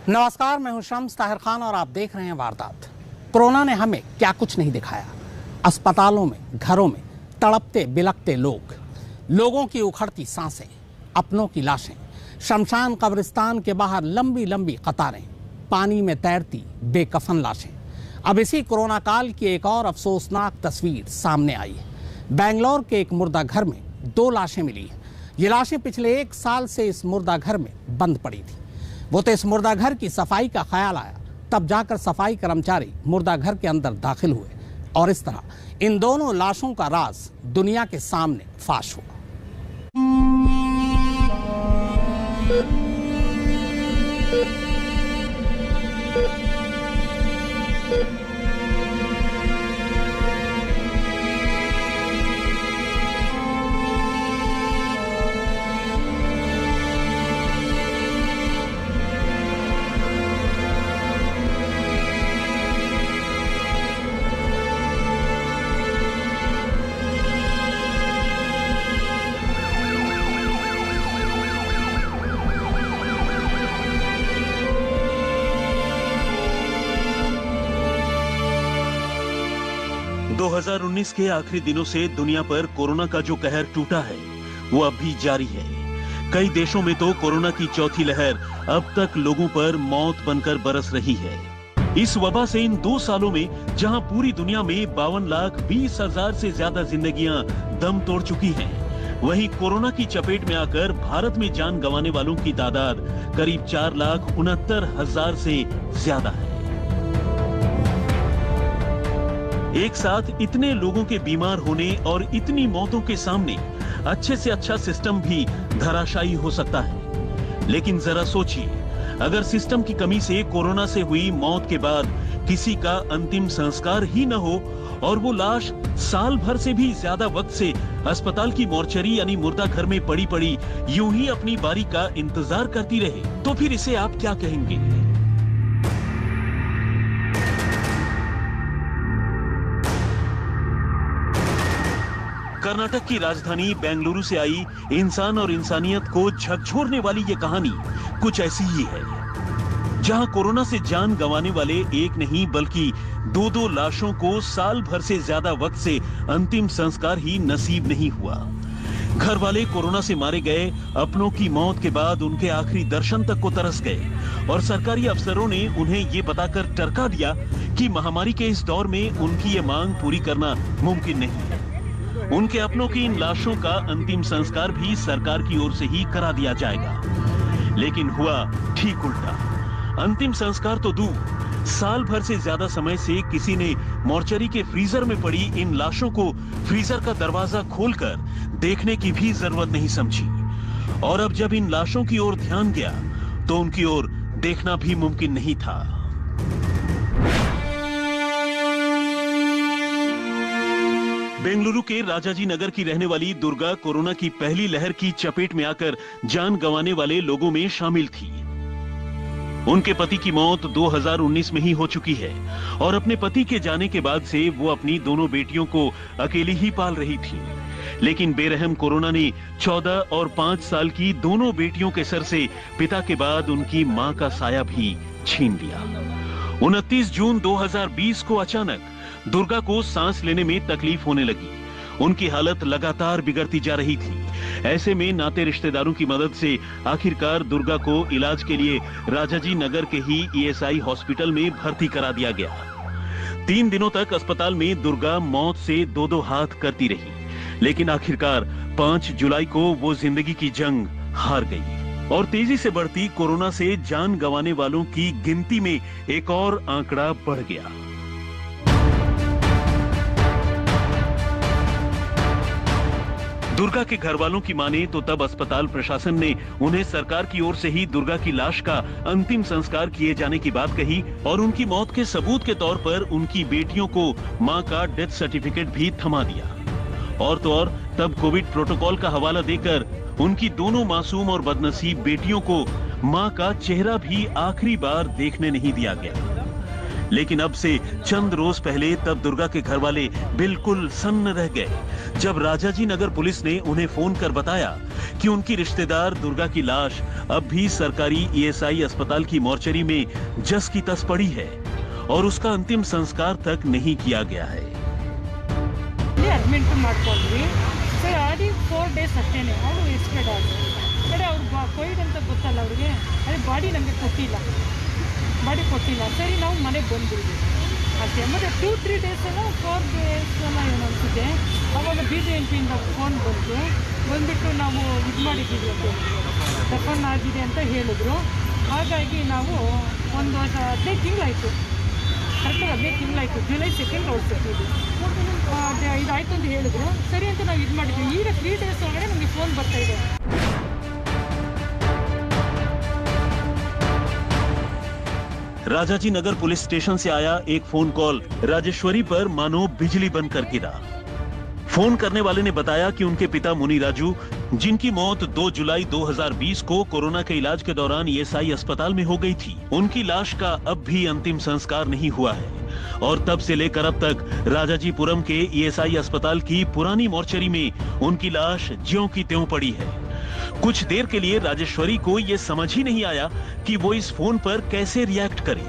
नमस्कार, मैं हूं शम्स ताहिर खान और आप देख रहे हैं वारदात। कोरोना ने हमें क्या कुछ नहीं दिखाया। अस्पतालों में, घरों में तड़पते बिलखते लोग, लोगों की उखड़ती सांसें, अपनों की लाशें, शमशान कब्रिस्तान के बाहर लंबी लंबी कतारें, पानी में तैरती बेकफन लाशें। अब इसी कोरोना काल की एक और अफसोसनाक तस्वीर सामने आई है। बेंगलोर के एक मुर्दा घर में 2 लाशें मिली हैं। ये लाशें पिछले 1 साल से इस मुर्दा घर में बंद पड़ी थी। वो तो इस मुर्दा घर की सफाई का ख्याल आया, तब जाकर सफाई कर्मचारी मुर्दा घर के अंदर दाखिल हुए और इस तरह इन दोनों लाशों का राज दुनिया के सामने फाश हुआ। दो 2019 के आखिरी दिनों से दुनिया पर कोरोना का जो कहर टूटा है वो अब भी जारी है। कई देशों में तो कोरोना की चौथी लहर अब तक लोगों पर मौत बनकर बरस रही है। इस वबा से इन 2 सालों में जहां पूरी दुनिया में 52,20,000 से ज्यादा जिंदगियां दम तोड़ चुकी हैं, वहीं कोरोना की चपेट में आकर भारत में जान गंवाने वालों की तादाद करीब 4,69,000 से ज्यादा है। एक साथ इतने लोगों के बीमार होने और इतनी मौतों के सामने अच्छे से अच्छा सिस्टम भी धराशायी हो सकता है। लेकिन जरा सोचिए, अगर सिस्टम की कमी से कोरोना से हुई मौत के बाद किसी का अंतिम संस्कार ही न हो और वो लाश साल भर से भी ज्यादा वक्त से अस्पताल की मोर्चरी यानी मुर्दा घर में पड़ी पड़ी यूं ही अपनी बारी का इंतजार करती रहे, तो फिर इसे आप क्या कहेंगे? कर्नाटक की राजधानी बेंगलुरु से आई इंसान और इंसानियत को झकझोरने वाली ये कहानी कुछ ऐसी ही है, जहां कोरोना से जान गंवाने वाले एक नहीं बल्कि 2-2 लाशों को साल भर से ज्यादा वक्त से अंतिम संस्कार ही नसीब नहीं हुआ। घर वाले कोरोना से मारे गए अपनों की मौत के बाद उनके आखिरी दर्शन तक को तरस गए और सरकारी अफसरों ने उन्हें ये बताकर टरका दिया कि महामारी के इस दौर में उनकी ये मांग पूरी करना मुमकिन नहीं है। उनके अपनों की इन लाशों का अंतिम संस्कार भी सरकार की ओर से ही करा दिया जाएगा। लेकिन हुआ ठीक उल्टा। अंतिम संस्कार तो दूर, साल भर से ज्यादा समय से किसी ने मोर्चरी के फ्रीजर में पड़ी इन लाशों को फ्रीजर का दरवाजा खोलकर देखने की भी जरूरत नहीं समझी। और अब जब इन लाशों की ओर ध्यान गया तो उनकी ओर देखना भी मुमकिन नहीं था। बेंगलुरु के राजाजी नगर की रहने वाली दुर्गा कोरोना की पहली लहर की चपेट में आकर जान गंवाने वाले लोगों में शामिल थी। उनके पति की मौत 2019 में ही हो चुकी है और अपने पति के जाने के बाद से वो अपनी दोनों बेटियों को अकेली ही पाल रही थी। लेकिन बेरहम कोरोना ने 14 और 5 साल की दोनों बेटियों के सर से पिता के बाद उनकी मां का साया भी छीन लिया। 29 जून 2020 को अचानक दुर्गा को सांस लेने में तकलीफ होने लगी। उनकी हालत लगातार बिगड़ती जा रही थी। ऐसे में नाते रिश्तेदारों की मदद से आखिरकार दुर्गा को इलाज के लिए राजाजी नगर के ही ईएसआई हॉस्पिटल में भर्ती करा दिया गया। 3 दिनों तक अस्पताल में दुर्गा मौत से 2-2 हाथ करती रही, लेकिन आखिरकार 5 जुलाई को वो जिंदगी की जंग हार गई और तेजी से बढ़ती कोरोना से जान गंवाने वालों की गिनती में एक और आंकड़ा बढ़ गया। दुर्गा के घर वालों की माने तो तब अस्पताल प्रशासन ने उन्हें सरकार की ओर से ही दुर्गा की लाश का अंतिम संस्कार किए जाने की बात कही और उनकी मौत के सबूत के तौर पर उनकी बेटियों को मां का डेथ सर्टिफिकेट भी थमा दिया। और तो और तब कोविड प्रोटोकॉल का हवाला देकर उनकी दोनों मासूम और बदनसीब बेटियों को मां का चेहरा भी आखिरी बार देखने नहीं दिया गया। लेकिन अब से चंद रोज पहले तब दुर्गा के घर वाले बिल्कुल सन्न रह गए जब राजाजी नगर पुलिस ने उन्हें फोन कर बताया कि उनकी रिश्तेदार दुर्गा की लाश अब भी सरकारी ईएसआई अस्पताल की मोर्चरी में जस की तस पड़ी है और उसका अंतिम संस्कार तक नहीं किया गया है। ಅಡ್ಮಿಂಟ್ ಮಾಡ್ಕೊಂಡ್ವಿ ಸರ್ ಆಡಿ 4 ಡೇಸ್ ಅಷ್ಟೇನೆ ಅವರು ಎಕ್ಸ್ಪೈರ್ಡ್ ಆದರು ಸರಿ ಅವ್ರು ಕೋವಿಡ್ ಅಂತ ಗೊತ್ತಲ್ಲ ಅವ್ರಿಗೆ ಅದೇ ಬಾಡಿ ನಮಗೆ ಕೊಟ್ಟಿಲ್ಲ ಸರಿ ನಾವು ಮನೆಗೆ ಬಂದ್ಬಿಡ್ವಿ ಅಷ್ಟೇ ಮತ್ತು 2-3 ಡೇಸ್ ಎಲ್ಲ 4 ಡೇಸ್ ಎಲ್ಲ ಏನು ಅನಿಸುತ್ತೆ ಅವಾಗ BJMPಯಿಂದ ಫೋನ್ ಬಂದುಬಿಟ್ಟು ನಾವು ಇದು ಮಾಡಿದ್ದೀವಿ ಅಂತ ದಫನ್ ಆಗಿದೆ ಅಂತ ಹೇಳಿದ್ರು ಹಾಗಾಗಿ ನಾವು ಒಂದು 15 ತಿಂಗಳಾಯಿತು ಕರೆಕ್ಟಾಗಿ 15 ತಿಂಗಳಾಯಿತು ಜುಲೈ 2 ಅವ್ರು ಸಿಕ್ಕಿದ್ವಿ ಇದಾಯ್ತು ಅಂತ ಹೇಳಿದ್ರು ಸರಿ ಅಂತ ನಾವು ಇದು ಮಾಡಿದ್ವಿ ಈಗ 3 ಡೇಸ್ ಒಳಗಡೆ ನಮಗೆ ಫೋನ್ ಬರ್ತಾ ಇದೆ। राजाजी नगर पुलिस स्टेशन से आया एक फोन कॉल राजेश्वरी पर मानो बिजली बनकर गिरा। फोन करने वाले ने बताया कि उनके पिता मुनि राजू, जिनकी मौत 2 जुलाई 2020 को कोरोना के इलाज के दौरान ईएसआई अस्पताल में हो गई थी, उनकी लाश का अब भी अंतिम संस्कार नहीं हुआ है और तब से लेकर अब तक राजाजीपुरम के ईएसआई अस्पताल की पुरानी मोर्चरी में उनकी लाश ज्यों की त्यों पड़ी है। कुछ देर के लिए राजेश्वरी को यह समझ ही नहीं आया कि वो इस फोन पर कैसे रिएक्ट करे,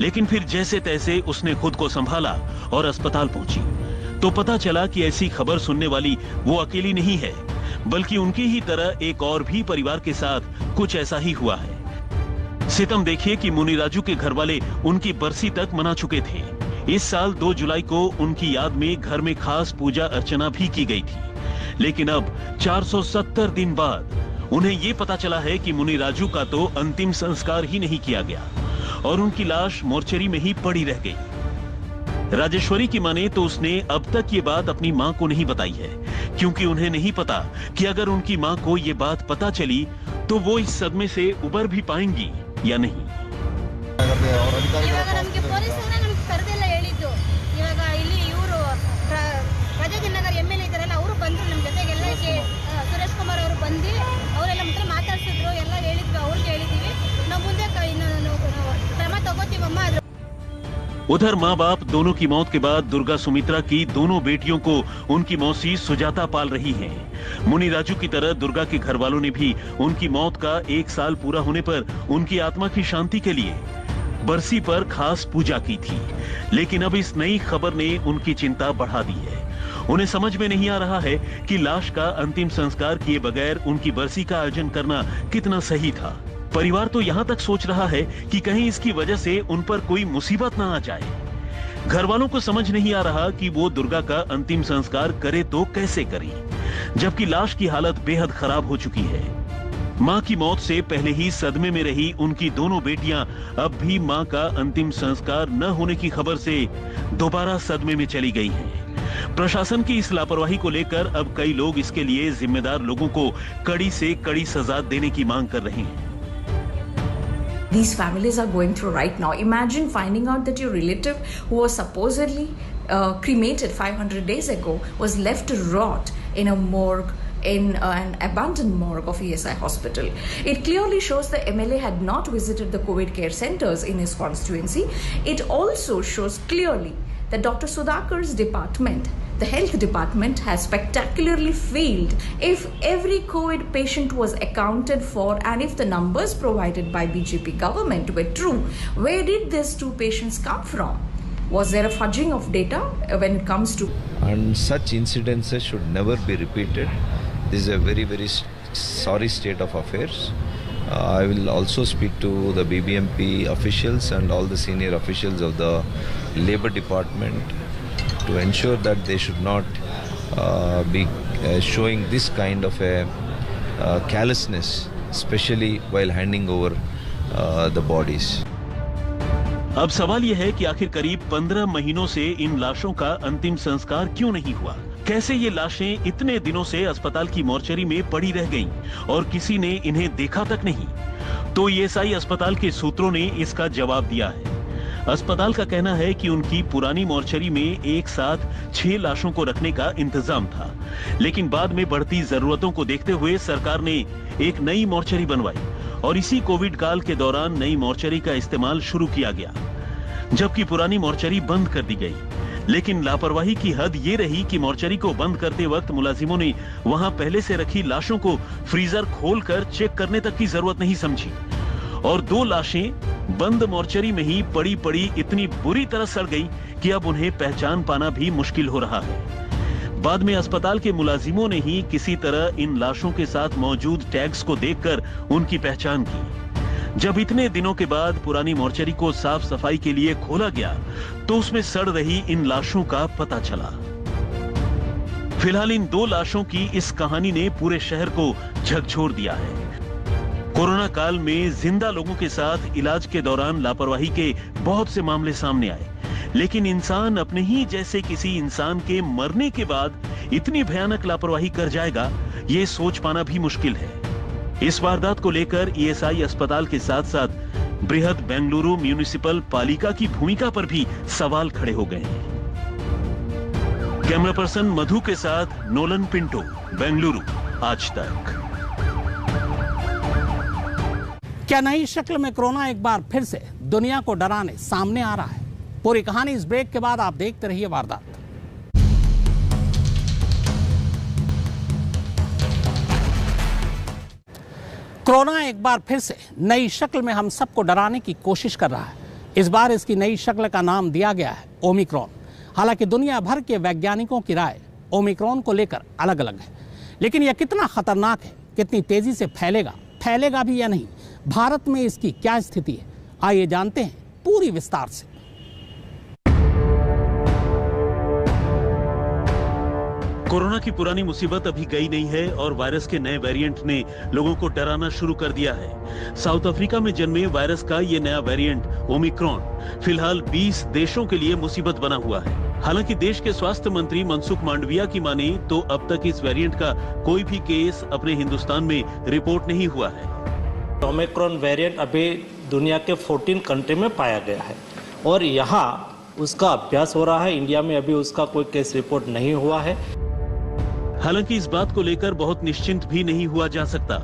लेकिन फिर जैसे तैसे उसने खुद को संभाला और अस्पताल पहुंची तो पता चला कि ऐसी खबर सुनने वाली वो अकेली नहीं है, बल्कि उनकी ही तरह एक और भी परिवार के साथ कुछ ऐसा ही हुआ है। सितम देखिए कि मुनि राजू के घर वाले उनकी बरसी तक मना चुके थे। इस साल 2 जुलाई को उनकी याद में घर में खास पूजा अर्चना भी की गई थी, लेकिन अब 470 दिन बाद उन्हें ये पता चला है कि मुनि राजू का तो अंतिम संस्कार ही नहीं किया गया और उनकी लाश मोर्चरी में ही पड़ी रह गई। राजेश्वरी की माने तो उसने अब तक ये बात अपनी मां को नहीं बताई है, क्योंकि उन्हें नहीं पता कि अगर उनकी मां को ये बात पता चली तो वो इस सदमे से उबर भी पाएंगी या नहीं। ರಾಜಾಜಿನಗರ MLA ಇದ್ದಾರಲ್ಲ ಅವರು ಬಂದರು ನಮ್ಮ ಜೊತೆಗೆಲ್ಲ ಸುರೇಶ್ ಕುಮಾರ್ ಅವರು ಬಂದು ಅವರೆಲ್ಲ ಮಾತ್ರ ಮಾತಾಡ್ಸಿದ್ರು ಎಲ್ಲ ಹೇಳಿದ್ವಿ ಅವ್ರಿಗೆ ಹೇಳಿದೀವಿ ನಾವು ಮುಂದೆ ಕ್ರಮ ತಗೋತೀವಮ್ಮ। उधर माँ बाप दोनों की मौत के बाद दुर्गा सुमित्रा की दोनों बेटियों को उनकी मौसी सुजाता पाल रही हैं। मुनि राजू की तरह दुर्गा के घर वालों ने भी उनकी मौत का 1 साल पूरा होने पर उनकी आत्मा की शांति के लिए बरसी पर खास पूजा की थी, लेकिन अब इस नई खबर ने उनकी चिंता बढ़ा दी है। उन्हें समझ में नहीं आ रहा है कि लाश का अंतिम संस्कार किए बगैर उनकी बरसी का आयोजन करना कितना सही था। परिवार तो यहाँ तक सोच रहा है कि कहीं इसकी वजह से उन पर कोई मुसीबत ना आ जाए। घर वालों को समझ नहीं आ रहा कि वो दुर्गा का अंतिम संस्कार करे तो कैसे करे, जबकि लाश की हालत बेहद खराब हो चुकी है। मां की मौत से पहले ही सदमे में रही उनकी दोनों बेटियां अब भी मां का अंतिम संस्कार न होने की खबर से दोबारा सदमे में चली गई हैं। प्रशासन की इस लापरवाही को लेकर अब कई लोग इसके लिए जिम्मेदार लोगों को कड़ी से कड़ी सजा देने की मांग कर रहे हैं। These families are going through right now. Imagine finding out that your relative who was supposedly cremated 500 days ago was left to rot in a morgue, in an abandoned morgue of ESI hospital. It clearly shows the MLA had not visited the COVID care centers in his constituency. It also shows clearly that Dr. Sudhakar's department, the health department, has spectacularly failed. If every COVID patient was accounted for and if the numbers provided by BJP government were true, where did these 2 patients come from? Was there a fudging of data when it comes to... And such incidences should never be repeated. This is a very, very sorry state of affairs. I will also speak to the BBMP officials and all the senior officials of the Labour Department to ensure that they should not be showing this kind of a callousness, especially while handing over the bodies. अब सवाल यह है कि आखिर करीब 15 महीनों से इन लाशों का अंतिम संस्कार क्यों नहीं हुआ? कैसे ये लाशें इतने दिनों से अस्पताल की मोर्चरी में पड़ी रह गईं और किसी ने इन्हें देखा तक नहीं? तो ईएसआई अस्पताल के सूत्रों ने इसका जवाब दिया है। अस्पताल का कहना है कि उनकी पुरानी मोर्चरी में एक साथ 6 लाशों को रखने का इंतजाम था, लेकिन बाद में बढ़ती जरूरतों को देखते हुए सरकार ने एक नई मोर्चरी बनवाई और इसी कोविड काल के दौरान नई मोर्चरी का इस्तेमाल शुरू किया गया, जबकि पुरानी मोर्चरी बंद कर दी गई। लेकिन लापरवाही की हद ये रही कि मोर्चरी को बंद करते वक्त मुलाजिमों ने वहां पहले से रखी लाशों को फ्रीजर खोलकर चेक करने तक की जरूरत नहीं समझी और 2 लाशें बंद मोर्चरी में ही पड़ी पड़ी इतनी बुरी तरह सड़ गई कि अब उन्हें पहचान पाना भी मुश्किल हो रहा है। बाद में अस्पताल के मुलाजिमों ने ही किसी तरह इन लाशों के साथ मौजूद टैग्स को देखकर उनकी पहचान की। जब इतने दिनों के बाद पुरानी मोर्चरी को साफ सफाई के लिए खोला गया तो उसमें सड़ रही इन लाशों का पता चला। फिलहाल इन 2 लाशों की इस कहानी ने पूरे शहर को झकझोर दिया है। कोरोना काल में जिंदा लोगों के साथ इलाज के दौरान लापरवाही के बहुत से मामले सामने आए, लेकिन इंसान अपने ही जैसे किसी इंसान के मरने के बाद इतनी भयानक लापरवाही कर जाएगा, ये सोच पाना भी मुश्किल है। इस वारदात को लेकर ईएसआई अस्पताल के साथ साथ बृहद बेंगलुरु म्युनिसिपल पालिका की भूमिका पर भी सवाल खड़े हो गए हैं। कैमरा पर्सन मधु के साथ नोलन पिंटो, बेंगलुरु, आज तक। क्या नई शक्ल में कोरोना एक बार फिर से दुनिया को डराने सामने आ रहा है? पूरी कहानी इस ब्रेक के बाद आप देखते रहिए वारदात। कोरोना एक बार फिर से नई शक्ल में हम सबको डराने की कोशिश कर रहा है। इस बार इसकी नई शक्ल का नाम दिया गया है ओमिक्रॉन। हालांकि दुनिया भर के वैज्ञानिकों की राय ओमिक्रॉन को लेकर अलग अलग है, लेकिन यह कितना खतरनाक है, कितनी तेजी से फैलेगा भी या नहीं, भारत में इसकी क्या स्थिति है, आइए जानते हैं पूरी विस्तार से। कोरोना की पुरानी मुसीबत अभी गई नहीं है और वायरस के नए वेरिएंट ने लोगों को डराना शुरू कर दिया है। साउथ अफ्रीका में जन्मे वायरस का ये नया वेरिएंट ओमिक्रॉन फिलहाल 20 देशों के लिए मुसीबत बना हुआ है। हालांकि देश के स्वास्थ्य मंत्री मनसुख मांडविया की माने तो अब तक इस वेरिएंट का कोई भी केस अपने हिंदुस्तान में रिपोर्ट नहीं हुआ है। ओमिक्रॉन वेरिएंट अभी दुनिया के 14 कंट्री में पाया गया है और यहाँ उसका अभ्यास हो रहा है। इंडिया में अभी उसका कोई केस रिपोर्ट नहीं हुआ है। हालांकि इस बात को लेकर बहुत निश्चिंत भी नहीं हुआ जा सकता।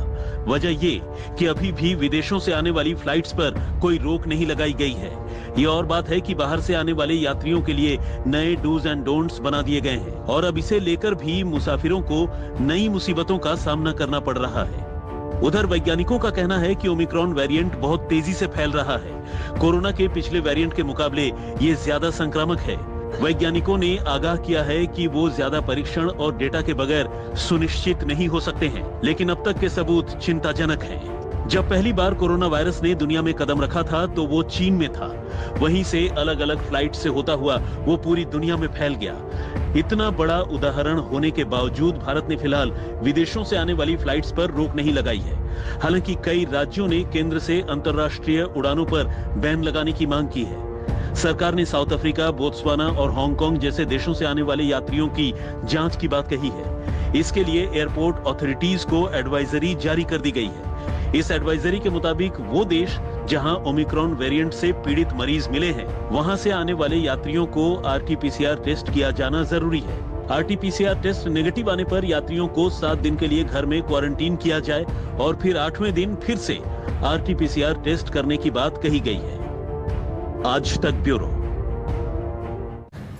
वजह ये कि अभी भी विदेशों से आने वाली फ्लाइट्स पर कोई रोक नहीं लगाई गई है। ये और बात है कि बाहर से आने वाले यात्रियों के लिए नए डूज एंड डोंट्स बना दिए गए हैं और अब इसे लेकर भी मुसाफिरों को नई मुसीबतों का सामना करना पड़ रहा है। उधर वैज्ञानिकों का कहना है कि ओमिक्रॉन वेरिएंट बहुत तेजी से फैल रहा है। कोरोना के पिछले वेरिएंट के मुकाबले ये ज्यादा संक्रामक है। वैज्ञानिकों ने आगाह किया है कि वो ज्यादा परीक्षण और डेटा के बगैर सुनिश्चित नहीं हो सकते हैं, लेकिन अब तक के सबूत चिंताजनक हैं। जब पहली बार कोरोना वायरस ने दुनिया में कदम रखा था तो वो चीन में था। वहीं से अलग अलग फ्लाइट से होता हुआ वो पूरी दुनिया में फैल गया। इतना बड़ा उदाहरण होने के बावजूद भारत ने फिलहाल विदेशों से आने वाली फ्लाइट्स पर रोक नहीं लगाई है। हालांकि कई राज्यों ने केंद्र से अंतर्राष्ट्रीय उड़ानों पर बैन लगाने की मांग की है। सरकार ने साउथ अफ्रीका, बोत्सवाना और हांगकांग जैसे देशों से आने वाले यात्रियों की जांच की बात कही है। इसके लिए एयरपोर्ट अथॉरिटीज को एडवाइजरी जारी कर दी गई है। इस एडवाइजरी के मुताबिक वो देश जहां ओमिक्रॉन वेरिएंट से पीड़ित मरीज मिले हैं, वहां से आने वाले यात्रियों को RT-PCR टेस्ट किया जाना जरूरी है। RT-PCR टेस्ट नेगेटिव आने पर यात्रियों को 7 दिन के लिए घर में क्वारंटीन किया जाए और फिर 8वें दिन फिर से RT-PCR टेस्ट करने की बात कही गई है। आज तक ब्यूरो।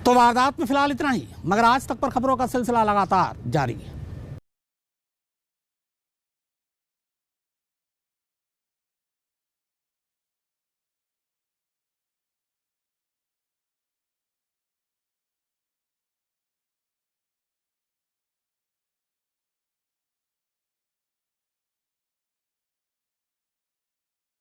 तो वारदात में फिलहाल इतना ही, मगर आज तक पर खबरों का सिलसिला लगातार जारी है।